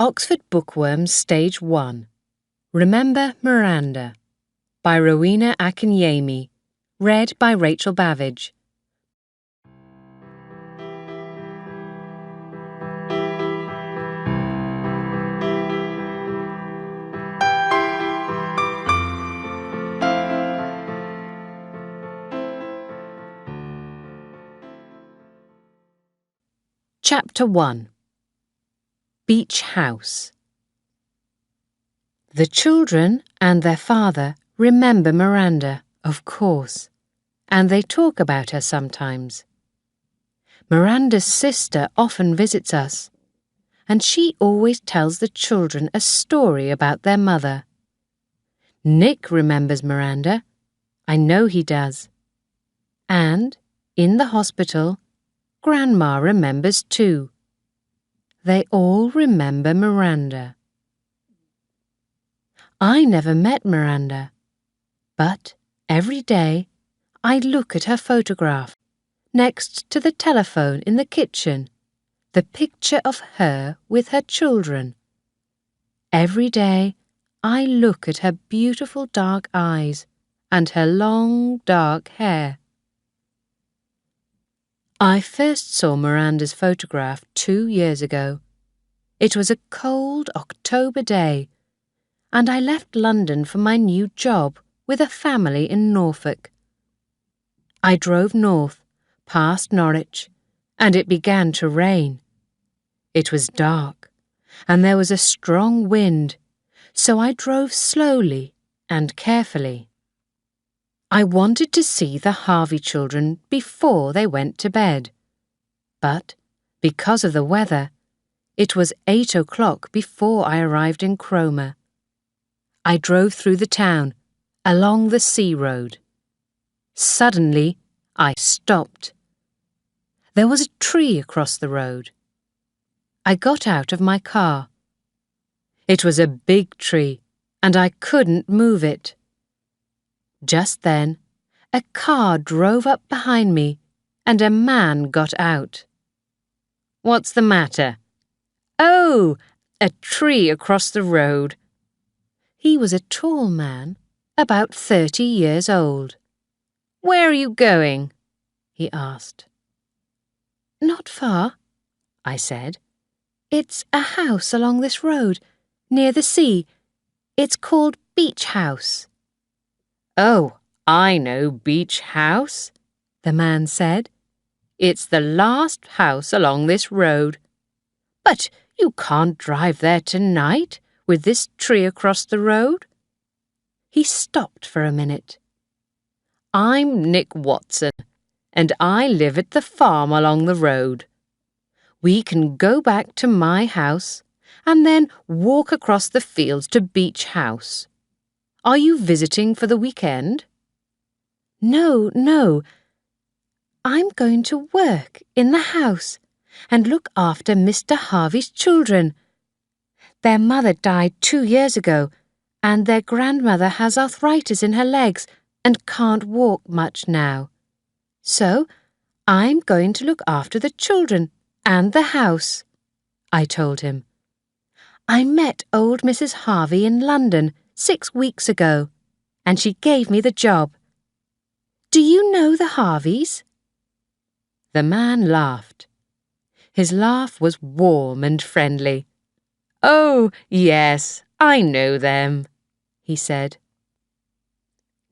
Oxford Bookworms Stage 1 Remember Miranda by Rowena Akinyemi, read by Rachel Bavidge. Chapter 1 Beach House. The children and their father remember Miranda, of course, and they talk about her sometimes. Miranda's sister often visits us, and she always tells the children a story about their mother. Nick remembers Miranda. I know he does. And, in the hospital, Grandma remembers too. They all remember Miranda. I never met Miranda, but every day I look at her photograph next to the telephone in the kitchen, the picture of her with her children. Every day I look at her beautiful dark eyes and her long dark hair. I first saw Miranda's photograph 2 years ago. It was a cold October day, and I left London for my new job with a family in Norfolk. I drove north, past Norwich, and it began to rain. It was dark, and there was a strong wind, so I drove slowly and carefully. I wanted to see the Harvey children before they went to bed, but because of the weather, it was 8 o'clock before I arrived in Cromer. I drove through the town, along the sea road. Suddenly, I stopped. There was a tree across the road. I got out of my car. It was a big tree, and I couldn't move it. Just then, a car drove up behind me, and a man got out. "What's the matter?" "Oh, a tree across the road." He was a tall man, about 30 years old. "Where are you going?" he asked. "Not far," I said. "It's a house along this road, near the sea. It's called Beach House." "Oh, I know Beach House," the man said. "It's the last house along this road. But you can't drive there tonight with this tree across the road." He stopped for a minute. "I'm Nick Watson, and I live at the farm along the road. We can go back to my house and then walk across the fields to Beach House. Are you visiting for the weekend?" No. I'm going to work in the house and look after Mr. Harvey's children. Their mother died 2 years ago, and their grandmother has arthritis in her legs and can't walk much now. So I'm going to look after the children and the house," I told him. "I met old Mrs. Harvey in London 6 weeks ago, and she gave me the job. Do you know the Harveys?" The man laughed. His laugh was warm and friendly. "Oh, yes, I know them," he said.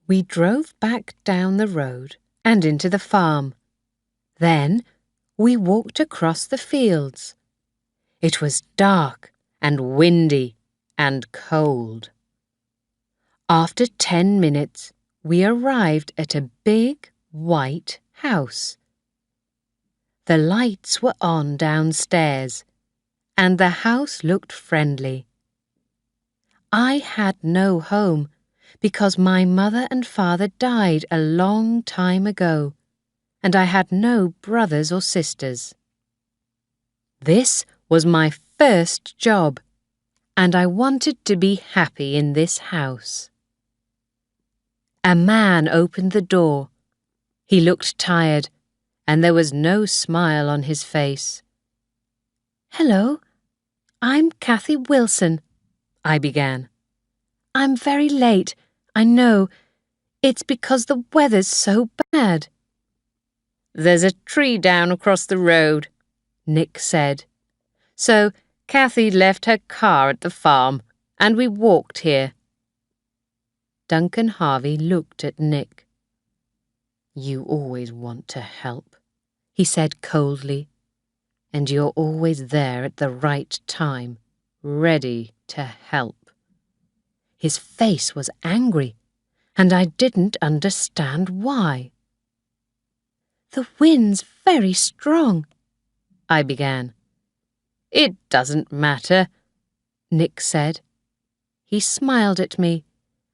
We drove back down the road and into the farm. Then we walked across the fields. It was dark and windy and cold. After 10 minutes, we arrived at a big, white house. The lights were on downstairs, and the house looked friendly. I had no home because my mother and father died a long time ago, and I had no brothers or sisters. This was my first job, and I wanted to be happy in this house. A man opened the door. He looked tired, and there was no smile on his face. "Hello, I'm Kathy Wilson, I began. I'm very late, I know. It's because the weather's so bad. There's a tree down across the road, Nick said. So Kathy left her car at the farm and we walked here. Duncan Harvey looked at Nick. You always want to help, he said coldly, and you're always there at the right time, ready to help. His face was angry, and I didn't understand why. The wind's very strong, I began. It doesn't matter, Nick said. He smiled at me,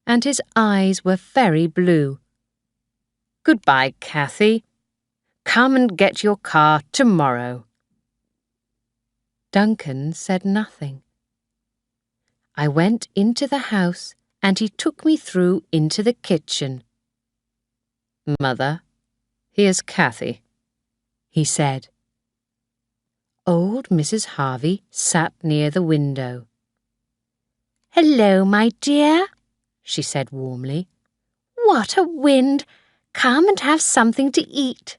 and his eyes were very blue. Goodbye, Kathy. Come and get your car tomorrow. Duncan said nothing. I went into the house and he took me through into the kitchen. Mother, here's Kathy, he said. Old Mrs. Harvey sat near the window. Hello, my dear, she said warmly. What a wind! Come and have something to eat.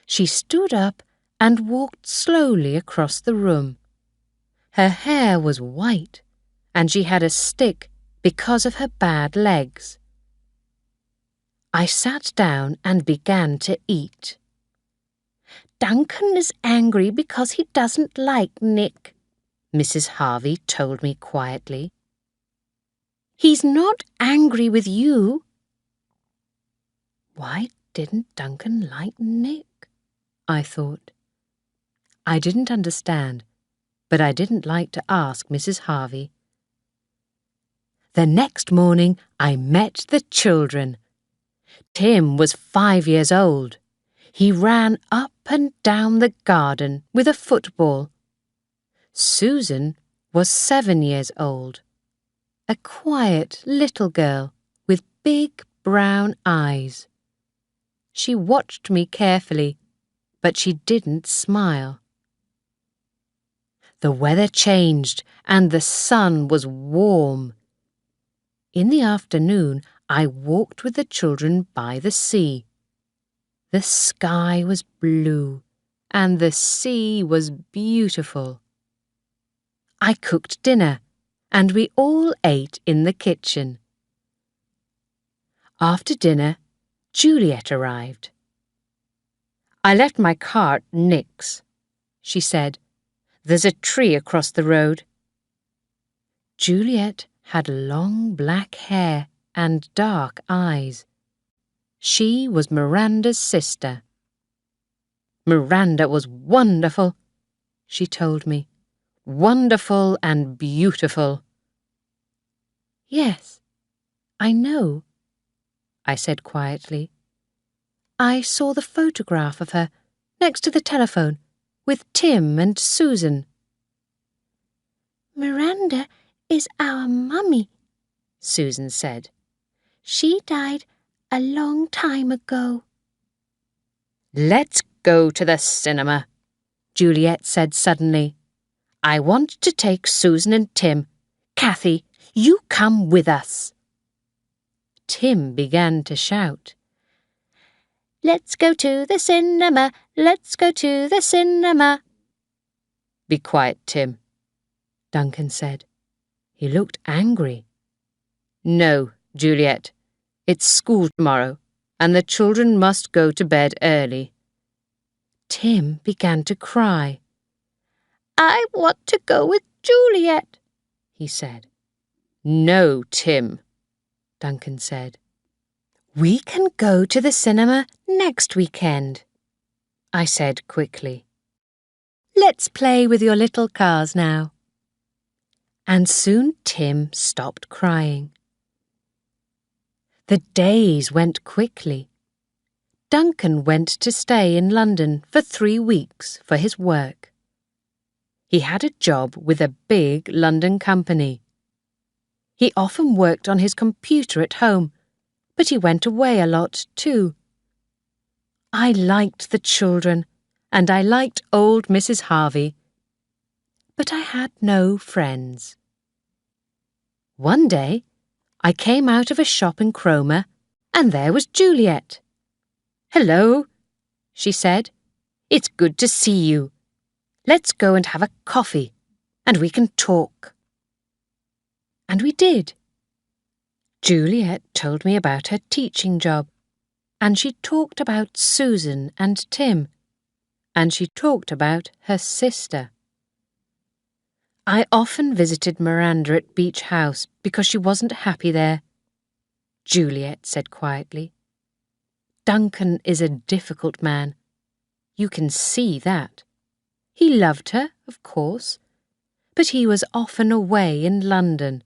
She stood up and walked slowly across the room. Her hair was white, and she had a stick because of her bad legs. I sat down and began to eat. Duncan is angry because he doesn't like Nick, Mrs. Harvey told me quietly. He's not angry with you. Why didn't Duncan like Nick? I thought. I didn't understand, but I didn't like to ask Mrs. Harvey. The next morning I met the children. Tim was 5 years old. He ran up and down the garden with a football. Susan was 7 years old, a quiet little girl with big brown eyes. She watched me carefully, but she didn't smile. The weather changed and the sun was warm. In the afternoon, I walked with the children by the sea. The sky was blue and the sea was beautiful. I cooked dinner and we all ate in the kitchen. After dinner, Juliet arrived. I left my car at Nick's, she said. There's a tree across the road. Juliet had long black hair and dark eyes. She was Miranda's sister. Miranda was wonderful, she told me. Wonderful and beautiful. Yes, I know, I said quietly. I saw the photograph of her next to the telephone with Tim and Susan. Miranda is our mummy, Susan said. She died a long time ago. Let's go to the cinema, Juliet said suddenly. I want to take Susan and Tim. Kathy, you come with us. Tim began to shout. Let's go to the cinema, let's go to the cinema. Be quiet, Tim, Duncan said. He looked angry. No, Juliet, it's school tomorrow, and the children must go to bed early. Tim began to cry. I want to go with Juliet, he said. No, Tim, Duncan said. We can go to the cinema next weekend, I said quickly. Let's play with your little cars now. And soon Tim stopped crying. The days went quickly. Duncan went to stay in London for 3 weeks for his work. He had a job with a big London company. He often worked on his computer at home, but he went away a lot too. I liked the children, and I liked old Mrs. Harvey. but I had no friends. One day, I came out of a shop in Cromer, and there was Juliet. "Hello," she said. "It's good to see you. Let's go and have a coffee, and we can talk." And we did. Juliet told me about her teaching job, and she talked about Susan and Tim, and she talked about her sister. I often visited Miranda at Beach House because she wasn't happy there. Juliet said quietly. "Duncan is a difficult man. You can see that. He loved her, of course, but he was often away in London.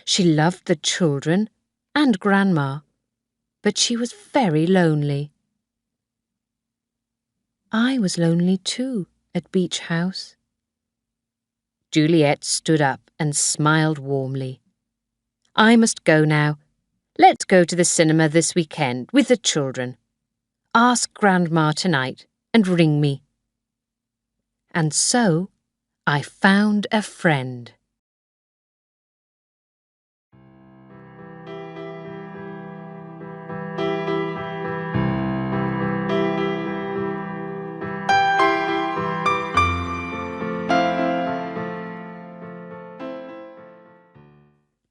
She loved the children and Grandma, but she was very lonely." I was lonely too at Beach House. Juliet stood up and smiled warmly. "I must go now. Let's go to the cinema this weekend with the children. Ask Grandma tonight and ring me." And so I found a friend.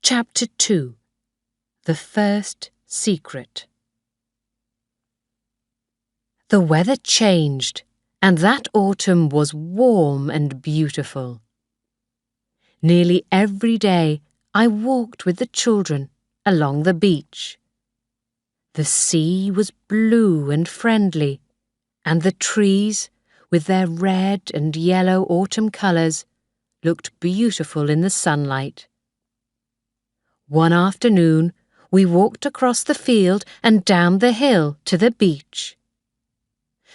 Chapter 2. The First Secret. The weather changed, and that autumn was warm and beautiful. Nearly every day I walked with the children along the beach. The sea was blue and friendly, and the trees, with their red and yellow autumn colours, looked beautiful in the sunlight. One afternoon, we walked across the field and down the hill to the beach.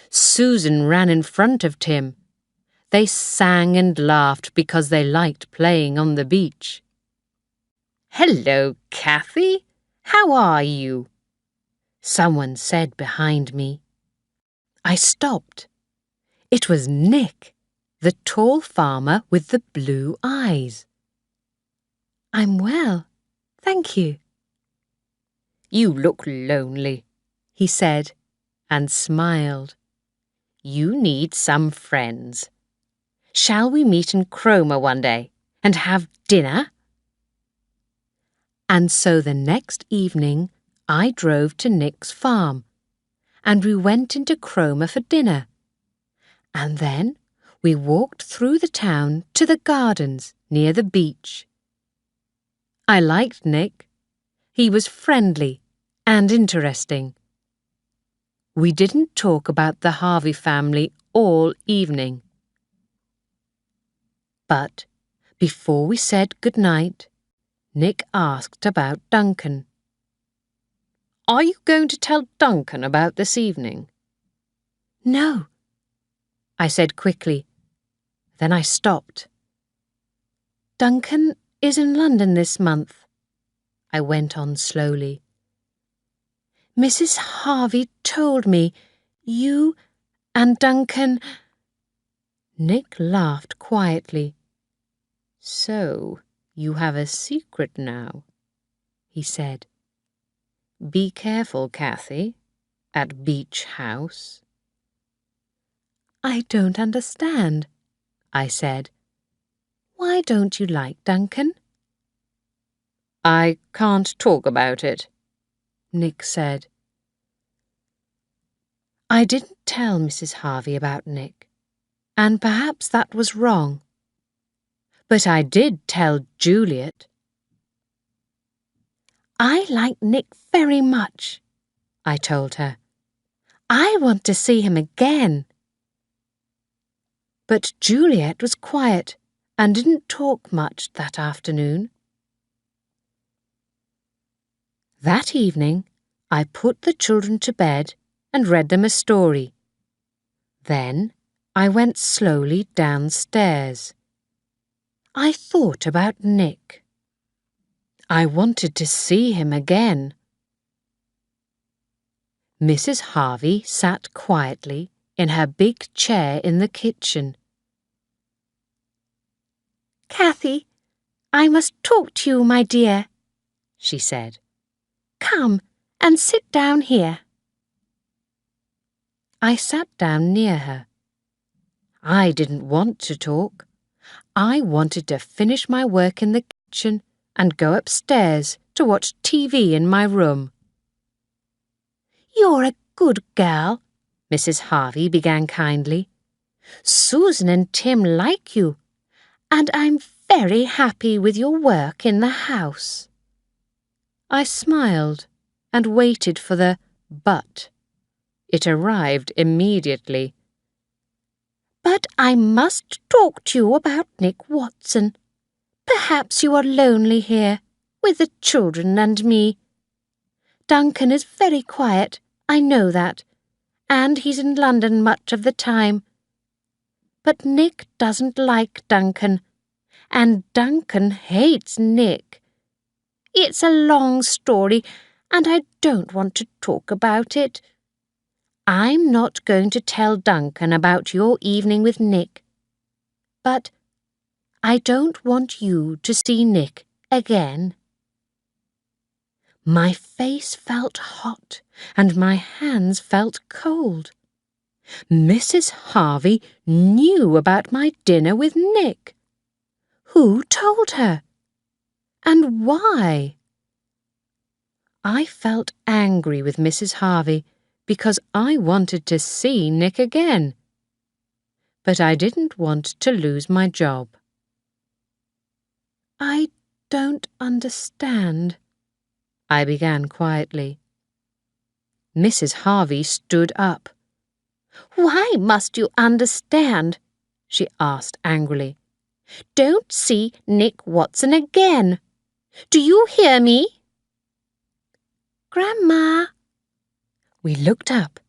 Susan ran in front of Tim. They sang and laughed because they liked playing on the beach. "Hello, Kathy. How are you?" someone said behind me. I stopped. It was Nick, the tall farmer with the blue eyes. "I'm well, thank you." "You look lonely," he said, and smiled. "You need some friends. Shall we meet in Cromer one day and have dinner?" And so the next evening I drove to Nick's farm, and we went into Cromer for dinner. And then we walked through the town to the gardens near the beach. I liked Nick. He was friendly and interesting. We didn't talk about the Harvey family all evening. But before we said good night, Nick asked about Duncan. "Are you going to tell Duncan about this evening?" "No," I said quickly. Then I stopped. "Duncan is in London this month," I went on slowly. "Mrs. Harvey told me you and Duncan—" Nick laughed quietly. "So you have a secret now," he said. "Be careful, Kathy, at Beach House." "I don't understand," I said. "Why don't you like Duncan?" "I can't talk about it," Nick said. I didn't tell Mrs. Harvey about Nick, and perhaps that was wrong. But I did tell Juliet. "I like Nick very much," I told her. "I want to see him again." But Juliet was quiet and didn't talk much that afternoon. That evening, I put the children to bed and read them a story. Then I went slowly downstairs. I thought about Nick. I wanted to see him again. Mrs. Harvey sat quietly in her big chair in the kitchen. "Cathy, I must talk to you, my dear," she said. "Come and sit down here." I sat down near her. I didn't want to talk. I wanted to finish my work in the kitchen and go upstairs to watch TV in my room. "You're a good girl," Mrs. Harvey began kindly. "Susan and Tim like you, and I'm very happy with your work in the house." I smiled and waited for the but. It arrived immediately. "But I must talk to you about Nick Watson. Perhaps you are lonely here, with the children and me. Duncan is very quiet, I know that, and he's in London much of the time. But Nick doesn't like Duncan, and Duncan hates Nick. It's a long story, and I don't want to talk about it. I'm not going to tell Duncan about your evening with Nick. But I don't want you to see Nick again." My face felt hot and my hands felt cold. Mrs. Harvey knew about my dinner with Nick. Who told her? And why? I felt angry with Mrs. Harvey because I wanted to see Nick again. But I didn't want to lose my job. "I don't understand," I began quietly. Mrs. Harvey stood up. "Why must you understand?" she asked angrily. "Don't see Nick Watson again. Do you hear me?" "Grandma." We looked up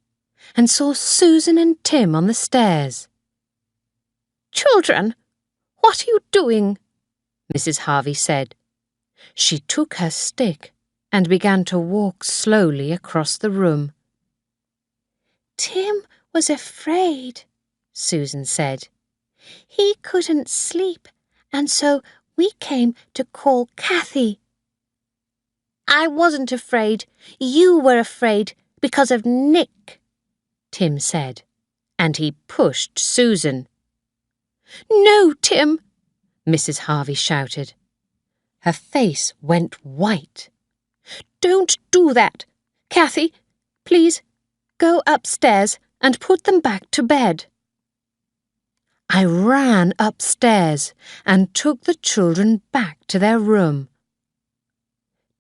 and saw Susan and Tim on the stairs. "Children, what are you doing?" Mrs. Harvey said. She took her stick and began to walk slowly across the room. "Tim was afraid," Susan said. "He couldn't sleep, and so we came to call Cathy." "I wasn't afraid. You were afraid because of Nick," Tim said, and he pushed Susan. "No, Tim," Mrs. Harvey shouted. Her face went white. "Don't do that. Cathy, please go upstairs and put them back to bed." I ran upstairs and took the children back to their room.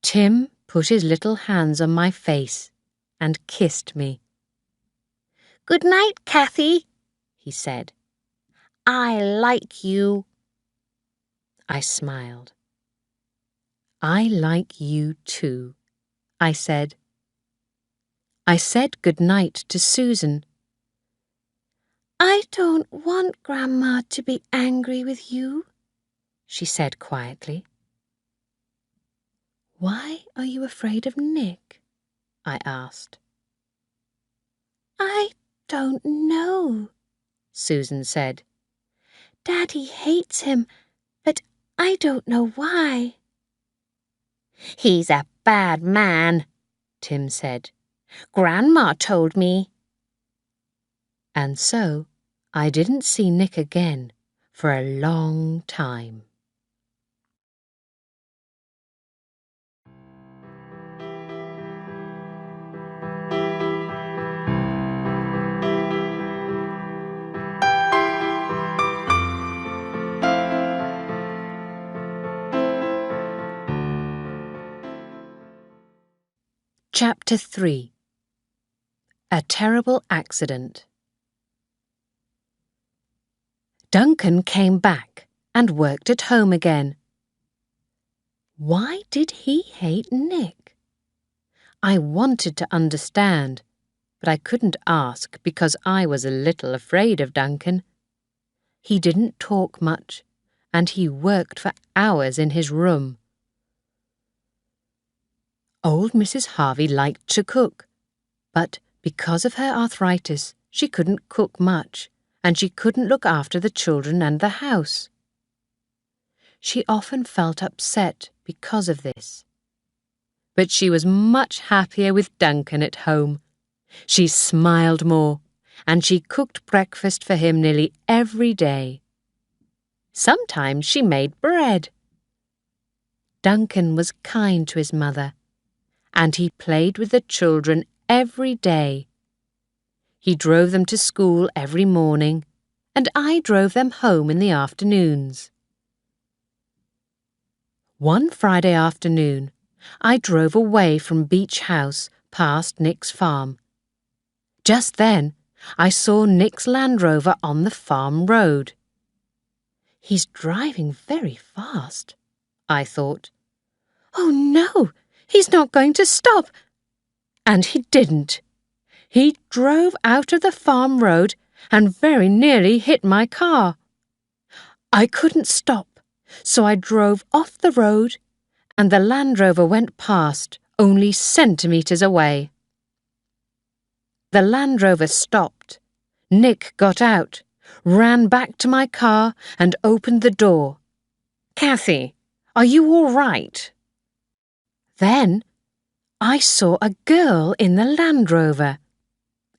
Tim put his little hands on my face and kissed me. "Good night, Cathy," he said. "I like you." I smiled. "I like you too," I said. I said good night to Susan. "I don't want Grandma to be angry with you," she said quietly. "Why are you afraid of Nick?" I asked. "I don't know," Susan said. "Daddy hates him, but I don't know why." "He's a bad man," Tim said. "Grandma told me." And so I didn't see Nick again for a long time. Chapter 3. A Terrible Accident. Duncan came back and worked at home again. Why did he hate Nick? I wanted to understand, but I couldn't ask because I was a little afraid of Duncan. He didn't talk much, and he worked for hours in his room. Old Mrs. Harvey liked to cook, but because of her arthritis, she couldn't cook much, and she couldn't look after the children and the house. She often felt upset because of this. But she was much happier with Duncan at home. She smiled more, and she cooked breakfast for him nearly every day. Sometimes she made bread. Duncan was kind to his mother, and he played with the children every day. He drove them to school every morning, and I drove them home in the afternoons. One Friday afternoon, I drove away from Beach House past Nick's farm. Just then, I saw Nick's Land Rover on the farm road. He's driving very fast, I thought. Oh no, he's not going to stop. And he didn't. He drove out of the farm road and very nearly hit my car. I couldn't stop, so I drove off the road, and the Land Rover went past, only centimetres away. The Land Rover stopped. Nick got out, ran back to my car and opened the door. "Kathy, are you all right?" Then I saw a girl in the Land Rover.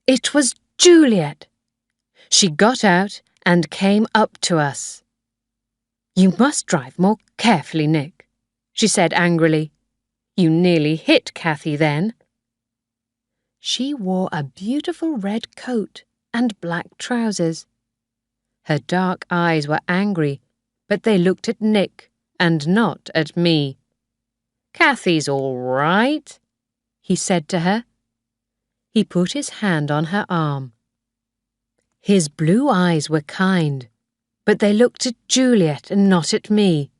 It was Juliet. She got out and came up to us. "You must drive more carefully, Nick," she said angrily. "You nearly hit Kathy then." She wore a beautiful red coat and black trousers. Her dark eyes were angry, but they looked at Nick and not at me. "Kathy's all right," he said to her. He put his hand on her arm. His blue eyes were kind, but they looked at Juliet and not at me.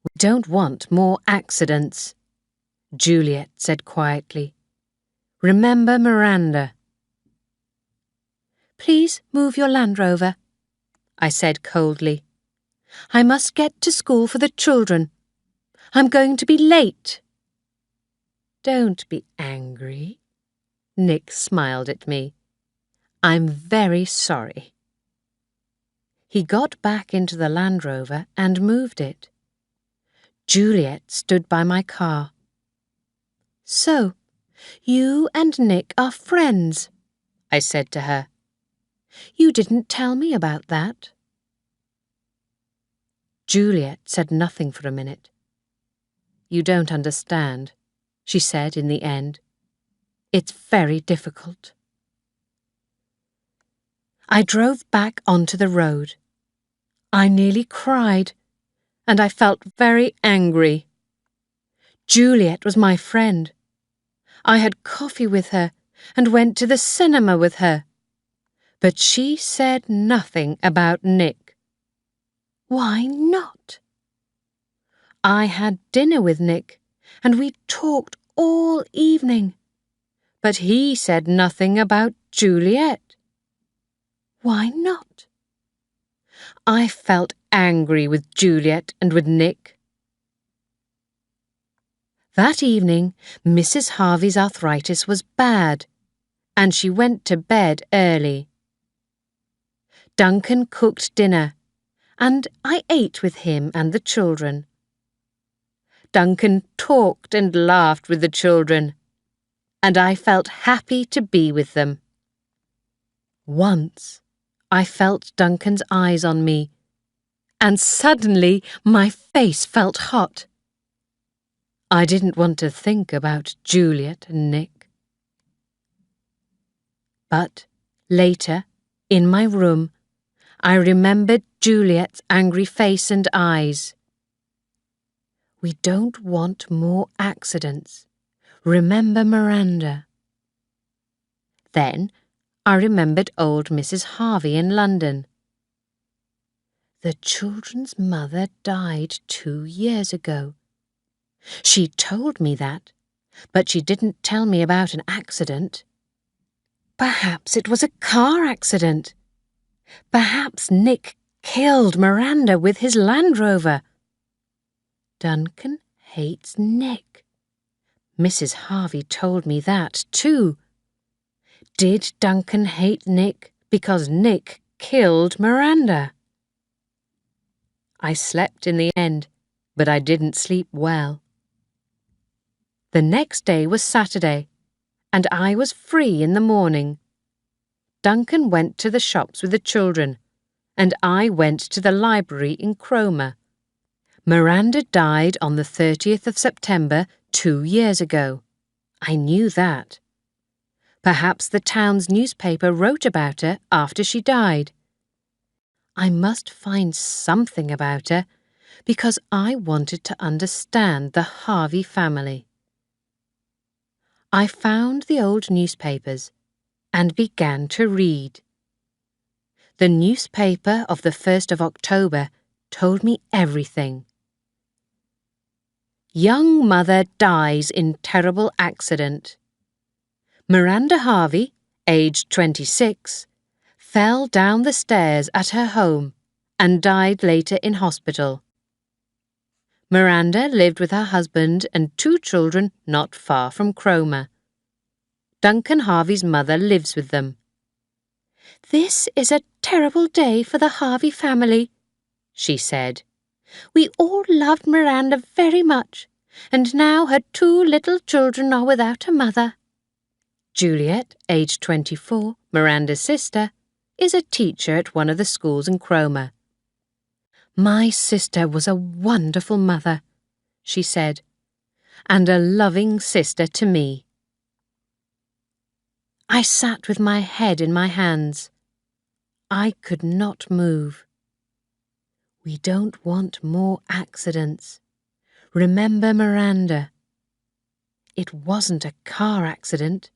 "We don't want more accidents," Juliet said quietly. "Remember Miranda." "Please move your Land Rover," I said coldly. "I must get to school for the children. I'm going to be late." "Don't be angry," Nick smiled at me. "I'm very sorry." He got back into the Land Rover and moved it. Juliet stood by my car. "So, you and Nick are friends," I said to her. "You didn't tell me about that." Juliet said nothing for a minute. "You don't understand," she said in the end. "It's very difficult." I drove back onto the road. I nearly cried, and I felt very angry. Juliet was my friend. I had coffee with her and went to the cinema with her. But she said nothing about Nick. Why not? I had dinner with Nick, and we talked all evening. But he said nothing about Juliet. Why not? I felt angry with Juliet and with Nick. That evening, Mrs. Harvey's arthritis was bad, and she went to bed early. Duncan cooked dinner, and I ate with him and the children. Duncan talked and laughed with the children, and I felt happy to be with them. Once, I felt Duncan's eyes on me, and suddenly my face felt hot. I didn't want to think about Juliet and Nick. But later, in my room, I remembered Juliet's angry face and eyes. We don't want more accidents. Remember Miranda. Then I remembered old Mrs. Harvey in London. The children's mother died 2 years ago. She told me that, but she didn't tell me about an accident. Perhaps it was a car accident. Perhaps Nick killed Miranda with his Land Rover. Duncan hates Nick. Mrs. Harvey told me that too. Did Duncan hate Nick because Nick killed Miranda? I slept in the end, but I didn't sleep well. The next day was Saturday, and I was free in the morning. Duncan went to the shops with the children, and I went to the library in Cromer. Miranda died on the 30th of September 2 years ago. I knew that. Perhaps the town's newspaper wrote about her after she died. I must find something about her because I wanted to understand the Harvey family. I found the old newspapers and began to read. The newspaper of the 1st of October told me everything. Young mother dies in terrible accident. Miranda Harvey, aged 26, fell down the stairs at her home and died later in hospital. Miranda lived with her husband and 2 children not far from Cromer. Duncan Harvey's mother lives with them. "This is a terrible day for the Harvey family," she said. "We all loved Miranda very much, and now her 2 little children are without a mother." Juliet, aged 24, Miranda's sister, is a teacher at one of the schools in Cromer. "My sister was a wonderful mother," she said, "and a loving sister to me." I sat with my head in my hands. I could not move. We don't want more accidents. Remember Miranda. It wasn't a car accident.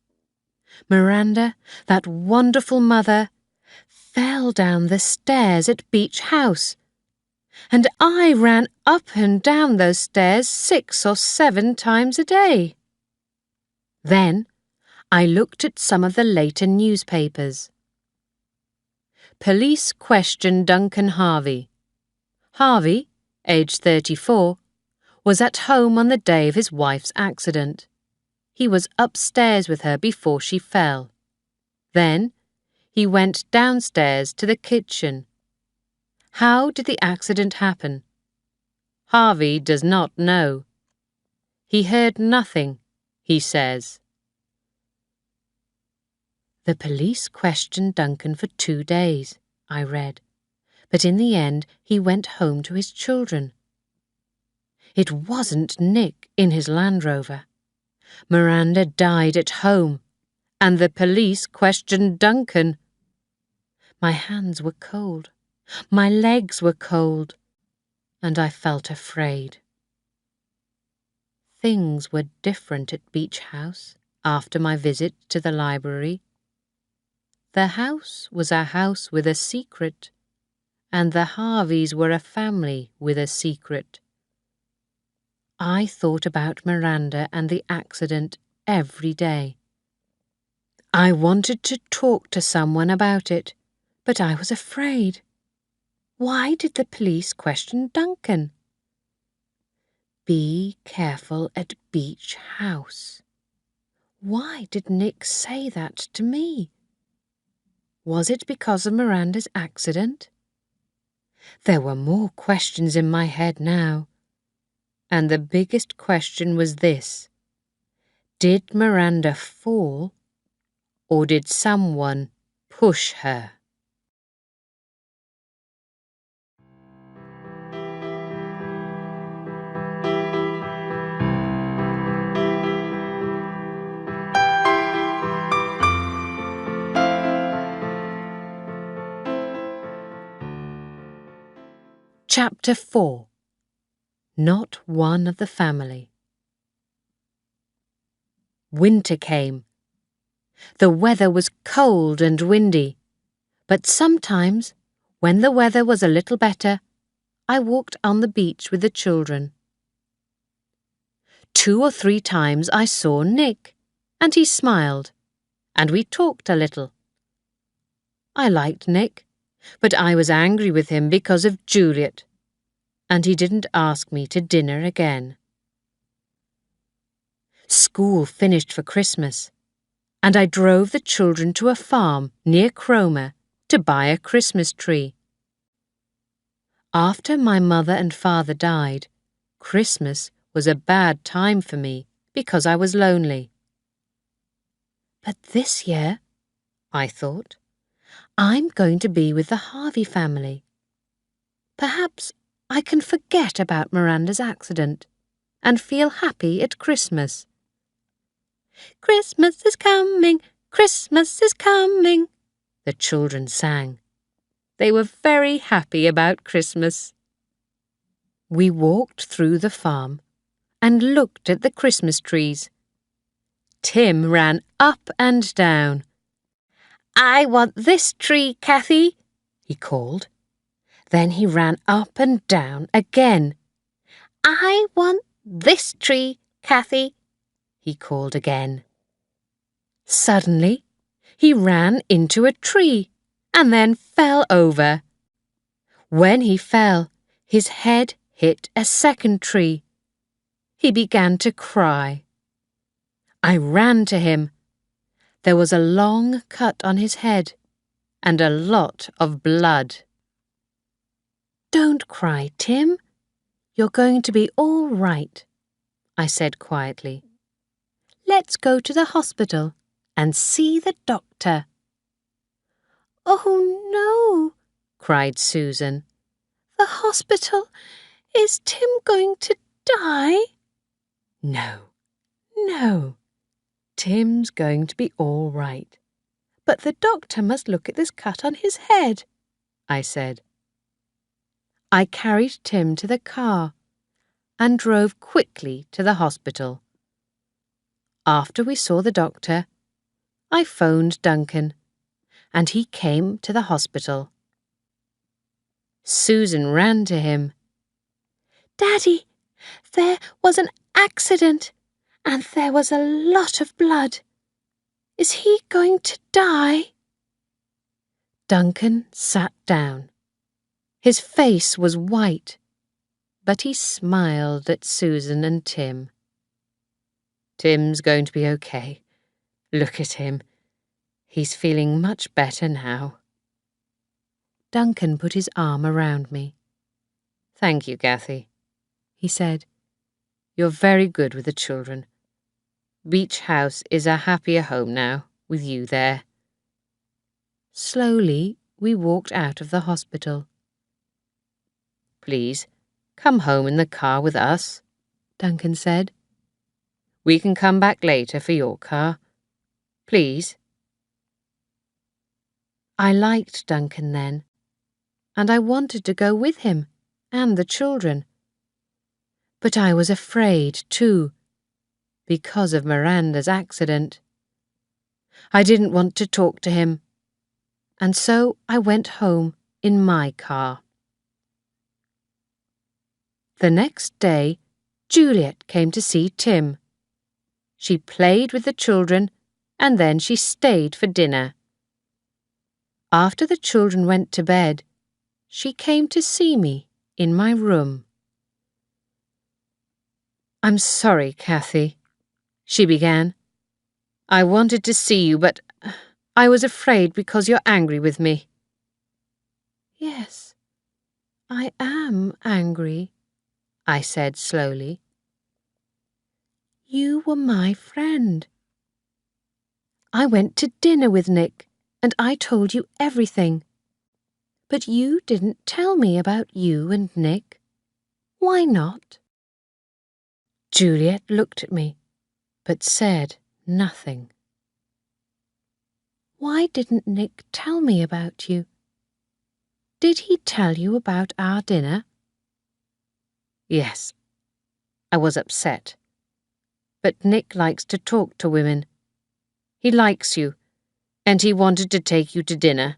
Miranda, that wonderful mother, fell down the stairs at Beach House, and I ran up and down those stairs 6 or 7 times a day. Then I looked at some of the later newspapers. Police question Duncan Harvey. Harvey, aged 34, was at home on the day of his wife's accident. He was upstairs with her before she fell. Then he went downstairs to the kitchen. How did the accident happen? Harvey does not know. He heard nothing, he says. The police questioned Duncan for 2 days, I read, but in the end he went home to his children. It wasn't Nick in his Land Rover. Miranda died at home, and the police questioned Duncan. My hands were cold, my legs were cold, and I felt afraid. Things were different at Beach House after my visit to the library. The house was a house with a secret, and the Harveys were a family with a secret. I thought about Miranda and the accident every day. I wanted to talk to someone about it, but I was afraid. Why did the police question Duncan? Be careful at Beach House. Why did Nick say that to me? Was it because of Miranda's accident? There were more questions in my head now. And the biggest question was this: did Miranda fall, or did someone push her? Chapter 4. Not one of the family. Winter came. The weather was cold and windy, but sometimes, when the weather was a little better, I walked on the beach with the children. 2 or 3 times I saw Nick, and he smiled, and we talked a little. I liked Nick, but I was angry with him because of Juliet, and he didn't ask me to dinner again. School finished for Christmas, and I drove the children to a farm near Cromer to buy a Christmas tree. After my mother and father died, Christmas was a bad time for me because I was lonely. But this year, I thought, I'm going to be with the Harvey family. Perhaps I can forget about Miranda's accident and feel happy at Christmas. Christmas is coming, Christmas is coming, the children sang. They were very happy about Christmas. We walked through the farm and looked at the Christmas trees. Tim ran up and down. I want this tree, Kathy, he called. Then he ran up and down again. I want this tree, Kathy, he called again. Suddenly, he ran into a tree and then fell over. When he fell, his head hit a second tree. He began to cry. I ran to him. There was a long cut on his head and a lot of blood. Don't cry, Tim. You're going to be all right, I said quietly. Let's go to the hospital and see the doctor. Oh, no, cried Susan. The hospital? Is Tim going to die? No. Tim's going to be all right. But the doctor must look at this cut on his head, I said. I carried Tim to the car and drove quickly to the hospital. After we saw the doctor, I phoned Duncan, and he came to the hospital. Susan ran to him. Daddy, there was an accident, and there was a lot of blood. Is he going to die? Duncan sat down. His face was white, but he smiled at Susan and Tim. Tim's going to be okay. Look at him. He's feeling much better now. Duncan put his arm around me. Thank you, Kathy, he said. You're very good with the children. Beach House is a happier home now, with you there. Slowly, we walked out of the hospital. Please, come home in the car with us, Duncan said. We can come back later for your car. Please. I liked Duncan then, and I wanted to go with him and the children. But I was afraid too, because of Miranda's accident. I didn't want to talk to him, and so I went home in my car. The next day, Juliet came to see Tim. She played with the children, and then she stayed for dinner. After the children went to bed, she came to see me in my room. I'm sorry, Kathy, she began. I wanted to see you, but I was afraid because you're angry with me. Yes, I am angry, I said slowly. You were my friend. I went to dinner with Nick, and I told you everything. But you didn't tell me about you and Nick. Why not? Juliet looked at me, but said nothing. Why didn't Nick tell me about you? Did he tell you about our dinner? Yes, I was upset. But Nick likes to talk to women. He likes you, and he wanted to take you to dinner.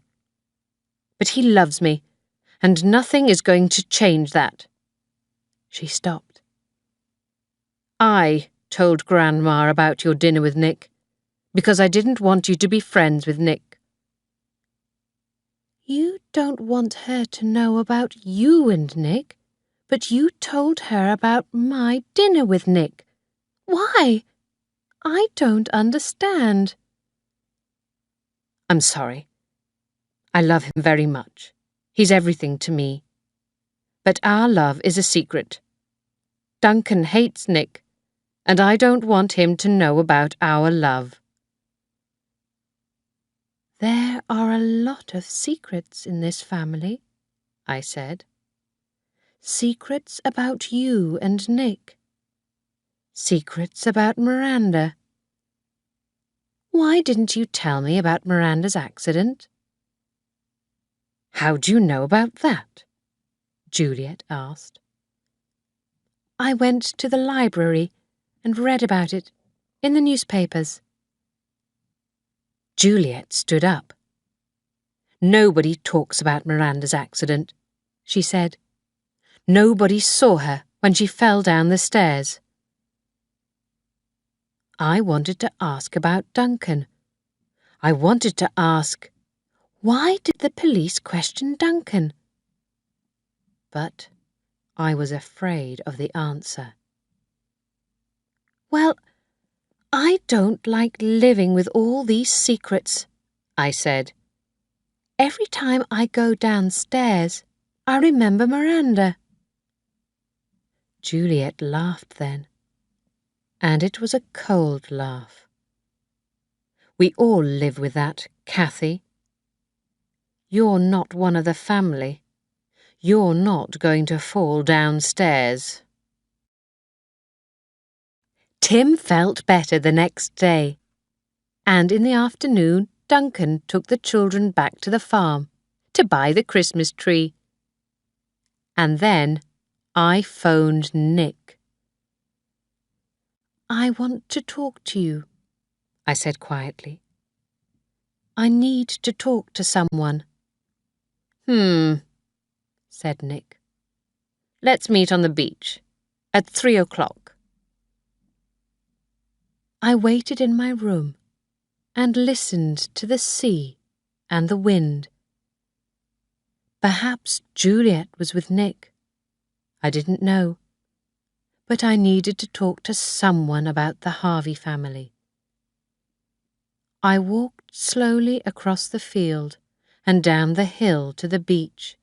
But he loves me, and nothing is going to change that. She stopped. I told Grandma about your dinner with Nick, because I didn't want you to be friends with Nick. You don't want her to know about you and Nick, but you told her about my dinner with Nick. Why? I don't understand. I'm sorry. I love him very much. He's everything to me. But our love is a secret. Duncan hates Nick, and I don't want him to know about our love." "There are a lot of secrets in this family," I said. "Secrets about you and Nick. Secrets about Miranda. Why didn't you tell me about Miranda's accident?" "How do you know about that?" Juliet asked. "I went to the library and read about it in the newspapers." Juliet stood up. "Nobody talks about Miranda's accident," she said. "Nobody saw her when she fell down the stairs." I wanted to ask about Duncan. I wanted to ask, why did the police question Duncan? But I was afraid of the answer. "Well, I don't like living with all these secrets," I said. "Every time I go downstairs, I remember Miranda." Juliet laughed then, and it was a cold laugh. "We all live with that, Cathy. You're not one of the family. You're not going to fall downstairs." Tim felt better the next day, and in the afternoon Duncan took the children back to the farm to buy the Christmas tree. And then I phoned Nick. "I want to talk to you," I said quietly. "I need to talk to someone." Said Nick. "Let's meet on the beach at 3:00. I waited in my room and listened to the sea and the wind. Perhaps Juliet was with Nick. I didn't know. But I needed to talk to someone about the Harvey family. I walked slowly across the field and down the hill to the beach.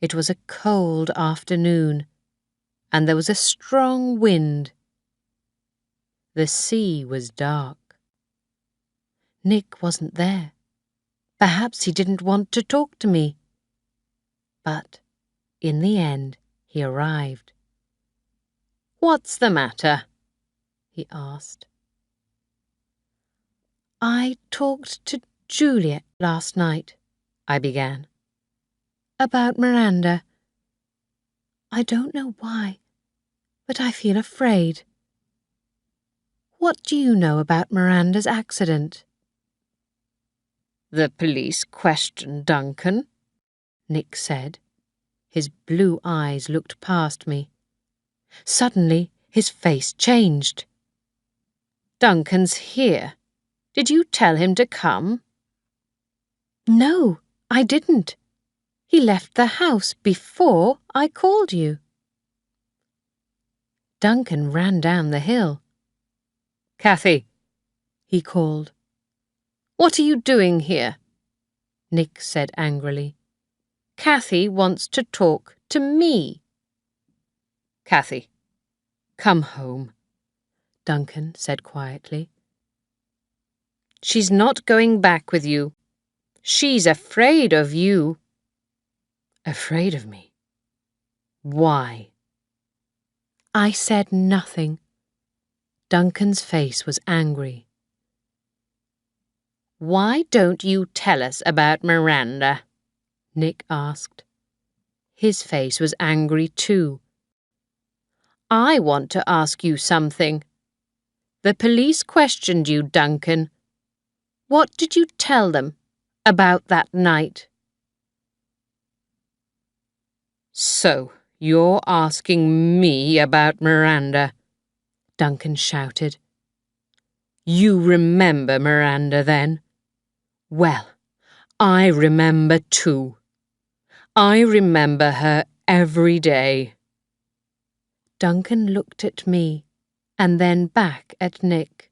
It was a cold afternoon, and there was a strong wind. The sea was dark. Nick wasn't there. Perhaps he didn't want to talk to me. But in the end, he arrived. "What's the matter?" he asked. "I talked to Juliet last night," I began. "About Miranda. I don't know why, but I feel afraid. What do you know about Miranda's accident?" "The police questioned Duncan," Nick said. His blue eyes looked past me. Suddenly, his face changed. "Duncan's here. Did you tell him to come?" "No, I didn't. He left the house before I called you." Duncan ran down the hill. "Cathy," he called. "What are you doing here?" Nick said angrily. "Cathy wants to talk to me." "Cathy, come home," Duncan said quietly. "She's not going back with you. She's afraid of you." "Afraid of me? Why?" I said nothing. Duncan's face was angry. "Why don't you tell us about Miranda?" Nick asked. His face was angry too. "I want to ask you something. The police questioned you, Duncan. What did you tell them about that night?" "So you're asking me about Miranda?" Duncan shouted. "You remember Miranda, then? Well, I remember too. I remember her every day." Duncan looked at me and then back at Nick.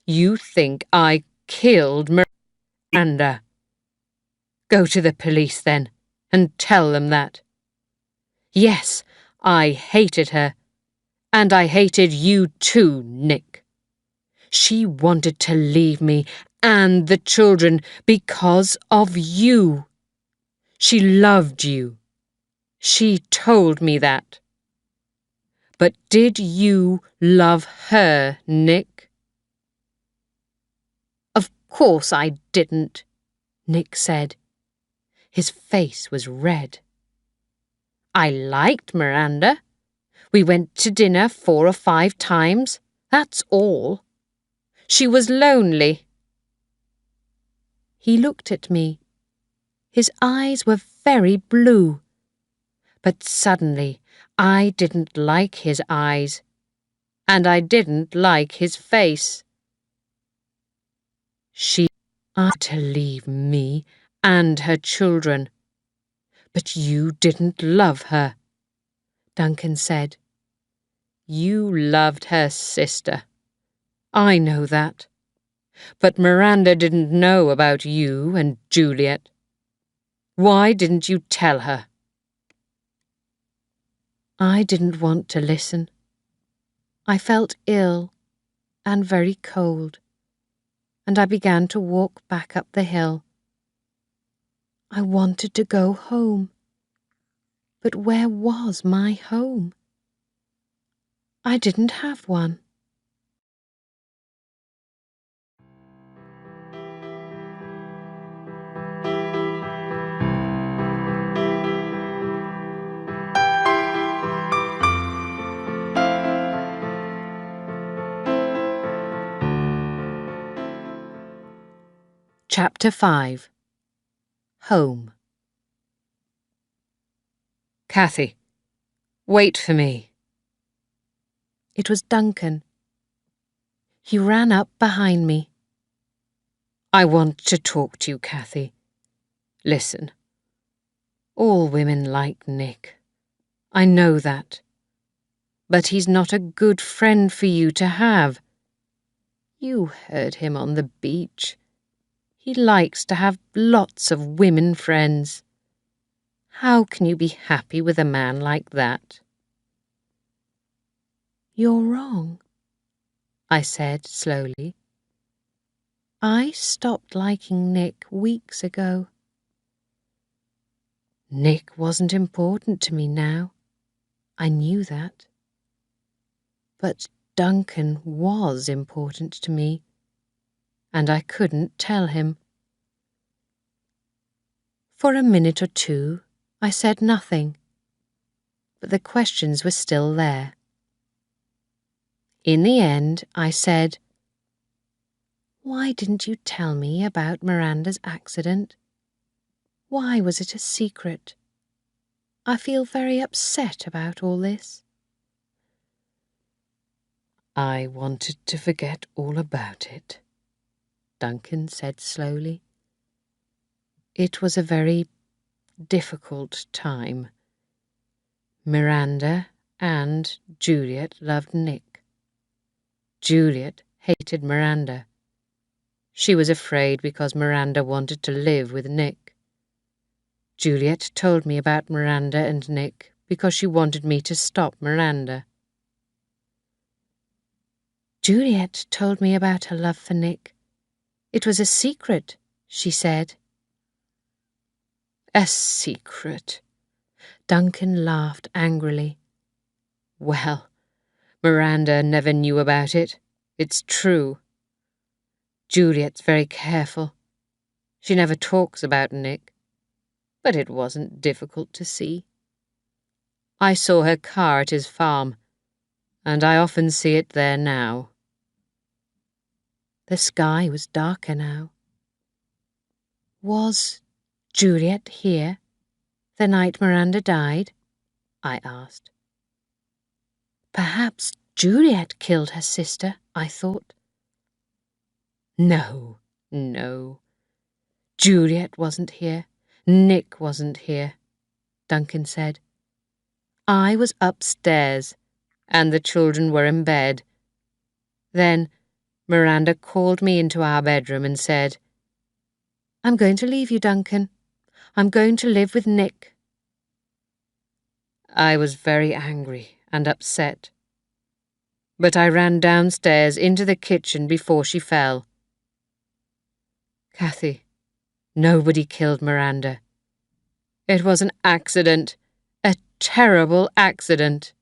"You think I killed Miranda? Go to the police then and tell them that." Yes, I hated her. And I hated you too, Nick. She wanted to leave me and the children because of you. She loved you. She told me that. But did you love her, Nick? Of course I didn't, Nick said. His face was red. I liked Miranda. We went to dinner 4 or 5 times. That's all. She was lonely. He looked at me. His eyes were very blue. But suddenly I didn't like his eyes, and I didn't like his face. She had to leave me and her children. But you didn't love her, Duncan said. You loved her sister. I know that. But Miranda didn't know about you and Juliet. Why didn't you tell her? I didn't want to listen. I felt ill and very cold, and I began to walk back up the hill. I wanted to go home, but where was my home? I didn't have one. Chapter 5. Home. Cathy, wait for me. It was Duncan. He ran up behind me. I want to talk to you, Cathy. Listen. All women like Nick. I know that. But he's not a good friend for you to have. You heard him on the beach. He likes to have lots of women friends. How can you be happy with a man like that? You're wrong, I said slowly. I stopped liking Nick weeks ago. Nick wasn't important to me now. I knew that. But Duncan was important to me, and I couldn't tell him. For a minute or two, I said nothing, but the questions were still there. In the end, I said, "Why didn't you tell me about Miranda's accident? Why was it a secret? I feel very upset about all this." "I wanted to forget all about it," Duncan said slowly. "It was a very difficult time. Miranda and Juliet loved Nick. Juliet hated Miranda. She was afraid because Miranda wanted to live with Nick. Juliet told me about Miranda and Nick because she wanted me to stop Miranda. Juliet told me about her love for Nick. It was a secret, she said. A secret? Duncan laughed angrily. Well, Miranda never knew about it. It's true. Juliet's very careful. She never talks about Nick. But it wasn't difficult to see. I saw her car at his farm, and I often see it there now. The sky was darker now. Was Juliet here the night Miranda died? I asked. Perhaps Juliet killed her sister, I thought. No. Juliet wasn't here. Nick wasn't here, Duncan said. I was upstairs, and the children were in bed. Then Miranda called me into our bedroom and said, "I'm going to leave you, Duncan. I'm going to live with Nick." I was very angry and upset, but I ran downstairs into the kitchen before she fell. Kathy, nobody killed Miranda. It was an accident, a terrible accident.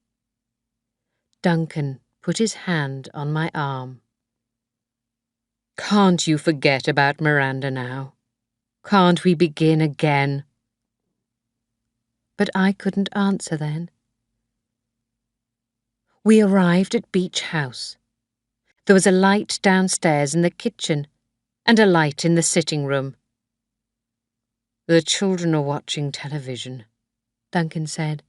Duncan put his hand on my arm. Can't you forget about Miranda now? Can't we begin again? But I couldn't answer then. We arrived at Beach House. There was a light downstairs in the kitchen and a light in the sitting room. The children are watching television, Duncan said.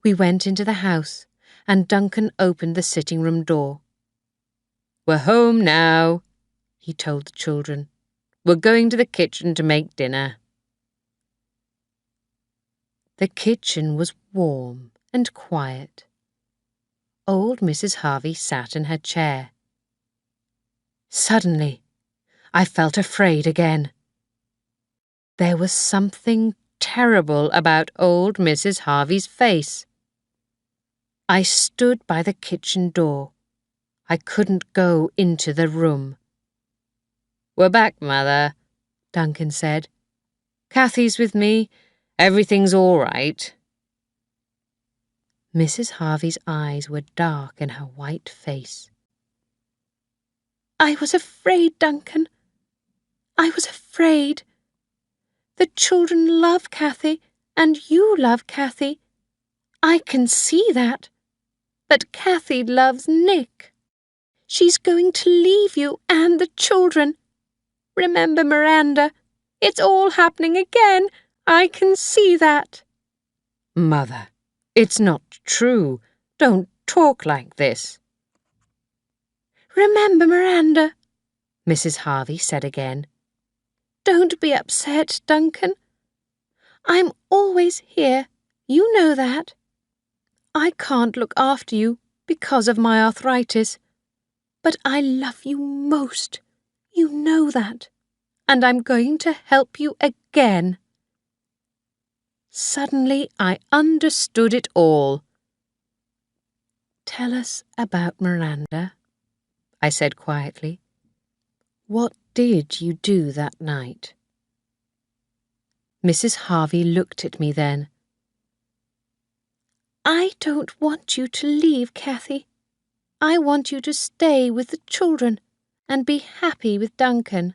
We went into the house and Duncan opened the sitting room door. We're home now, he told the children. We're going to the kitchen to make dinner. The kitchen was warm and quiet. Old Mrs. Harvey sat in her chair. Suddenly, I felt afraid again. There was something terrible about old Mrs. Harvey's face. I stood by the kitchen door. I couldn't go into the room. We're back, Mother, Duncan said. Kathy's with me. Everything's all right. Mrs. Harvey's eyes were dark in her white face. I was afraid, Duncan. I was afraid. The children love Kathy, and you love Kathy. I can see that. But Kathy loves Nick. She's going to leave you and the children. Remember Miranda. It's all happening again. I can see that. Mother, it's not true. Don't talk like this. Remember Miranda, Mrs. Harvey said again. Don't be upset, Duncan. I'm always here. You know that. I can't look after you because of my arthritis, but I love you most. You know that. And I'm going to help you again. Suddenly I understood it all. Tell us about Miranda, I said quietly. What did you do that night? Mrs. Harvey looked at me then. I don't want you to leave, Kathy. I want you to stay with the children and be happy with Duncan.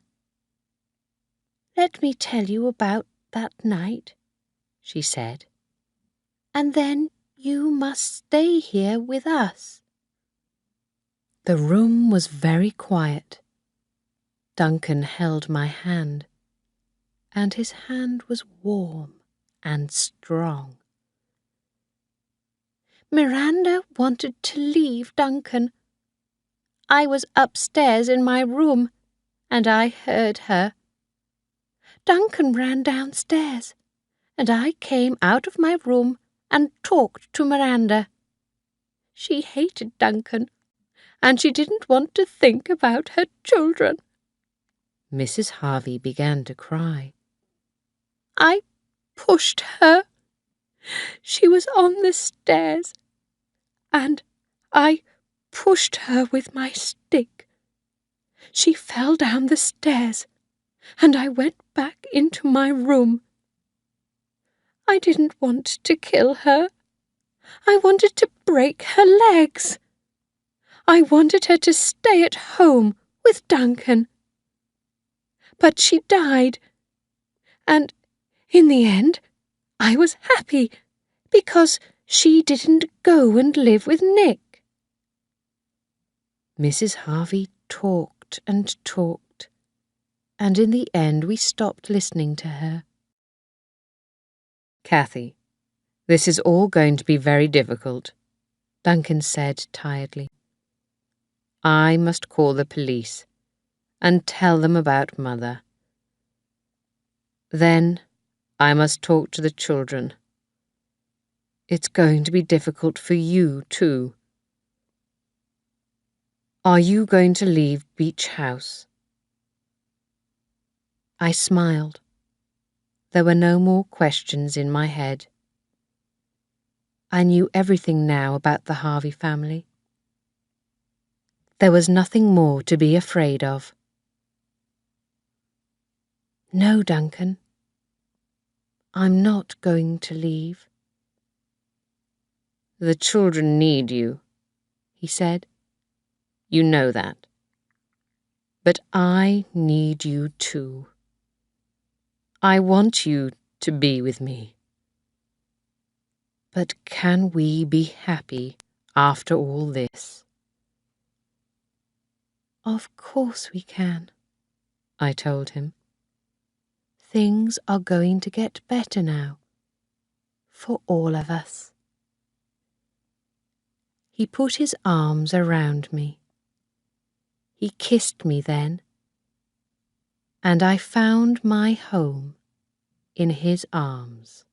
Let me tell you about that night, she said. And then you must stay here with us. The room was very quiet. Duncan held my hand, and his hand was warm and strong. Miranda wanted to leave Duncan. I was upstairs in my room, and I heard her. Duncan ran downstairs, and I came out of my room and talked to Miranda. She hated Duncan, and she didn't want to think about her children. Mrs. Harvey began to cry. I pushed her. She was on the stairs, and I pushed her with my stick. She fell down the stairs, and I went back into my room. I didn't want to kill her. I wanted to break her legs. I wanted her to stay at home with Duncan. But she died, and in the end, I was happy because she didn't go and live with Nick. Mrs. Harvey talked and talked, and in the end we stopped listening to her. Kathy, this is all going to be very difficult, Duncan said tiredly. I must call the police and tell them about Mother. Then I must talk to the children. It's going to be difficult for you, too. Are you going to leave Beach House? I smiled. There were no more questions in my head. I knew everything now about the Harvey family. There was nothing more to be afraid of. No, Duncan, I'm not going to leave. The children need you, he said. You know that. But I need you too. I want you to be with me. But can we be happy after all this? Of course we can, I told him. Things are going to get better now, for all of us. He put his arms around me. He kissed me then, and I found my home in his arms.